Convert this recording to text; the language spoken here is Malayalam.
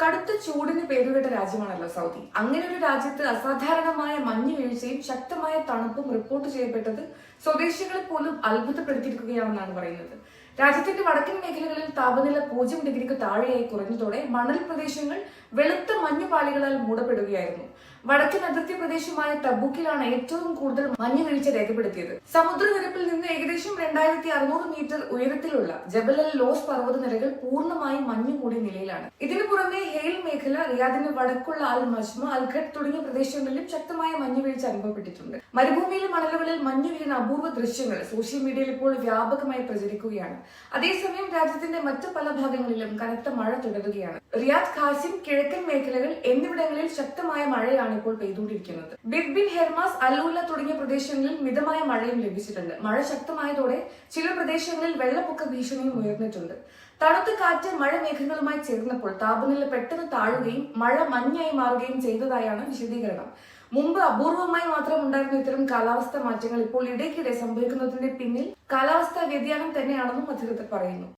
കടുത്ത ചൂടിന് പേരുകേട്ട രാജ്യമാണല്ലോ സൗദി. അങ്ങനെ ഒരു രാജ്യത്ത് അസാധാരണമായ മഞ്ഞു വീഴ്ചയും ശക്തമായ തണുപ്പും റിപ്പോർട്ട് ചെയ്യപ്പെട്ടത് സ്വദേശികളെ പോലും അത്ഭുതപ്പെടുത്തിയിരിക്കുകയാണെന്നാണ് പറയുന്നത്. രാജ്യത്തിന്റെ വടക്കൻ മേഖലകളിൽ താപനില 0 ഡിഗ്രിക്ക് താഴെയായി കുറഞ്ഞതോടെ മണൽ പ്രദേശങ്ങൾ വെളുത്ത മഞ്ഞുപാളികളാൽ മൂടപ്പെടുകയായിരുന്നു. വടക്കൻ അതിർത്തി പ്രദേശമായ തബൂക്കിലാണ് ഏറ്റവും കൂടുതൽ മഞ്ഞുവീഴ്ച രേഖപ്പെടുത്തിയത്. സമുദ്രനിരപ്പിൽ നിന്ന് ഏകദേശം 2600 മീറ്റർ ഉയരത്തിലുള്ള ജബൽ അൽ ലോസ് പർവ്വതനിരകൾ പൂർണ്ണമായും മഞ്ഞു മൂടിയ നിലയിലാണ്. ഇതിനു പുറമെ ഹെയിൽ മേഖല, റിയാദിന് വടക്കുള്ള അൽ മജ്മ, അൽ ഖട്ട് തുടങ്ങിയ പ്രദേശങ്ങളിലും ശക്തമായ മഞ്ഞുവീഴ്ച അനുഭവപ്പെട്ടിട്ടുണ്ട്. മരുഭൂമിയിലെ മണലുകളിൽ മഞ്ഞു വീഴുന്ന അപൂർവ ദൃശ്യങ്ങൾ സോഷ്യൽ മീഡിയയിൽ ഇപ്പോൾ വ്യാപകമായി പ്രചരിക്കുകയാണ്. അതേസമയം രാജ്യത്തിന്റെ മറ്റു പല ഭാഗങ്ങളിലും കനത്ത മഴ തുടരുകയാണ്. റിയാദ്, ഖാസിം, കിഴക്കൻ മേഖലകൾ എന്നിവിടങ്ങളിൽ ശക്തമായ മഴയാണ് ഇപ്പോൾ പെയ്തുകൊണ്ടിരിക്കുന്നത്. ബിഗ് ബിൻ, ഹെർമാസ്, അലൂല തുടങ്ങിയ പ്രദേശങ്ങളിൽ മിതമായ മഴയും ലഭിച്ചിട്ടുണ്ട്. മഴ ശക്തമായതോടെ ചില പ്രദേശങ്ങളിൽ വെള്ളപ്പൊക്ക ഭീഷണിയും ഉയർന്നിട്ടുണ്ട്. തണുത്ത കാറ്റ് മഴ മേഘങ്ങളുമായി ചേർന്നപ്പോൾ താപനില പെട്ടെന്ന് താഴുകയും മഴ മഞ്ഞായി മാറുകയും ചെയ്തതായാണ് വിശദീകരണം. മുമ്പ് അപൂർവമായി മാത്രം ഉണ്ടായിരുന്ന ഇത്തരം കാലാവസ്ഥാ മാറ്റങ്ങൾ ഇപ്പോൾ ഇടയ്ക്കിടെ സംഭവിക്കുന്നതിന്റെ പിന്നിൽ കാലാവസ്ഥാ വ്യതിയാനം തന്നെയാണെന്നും അധികൃതർ പറയുന്നു.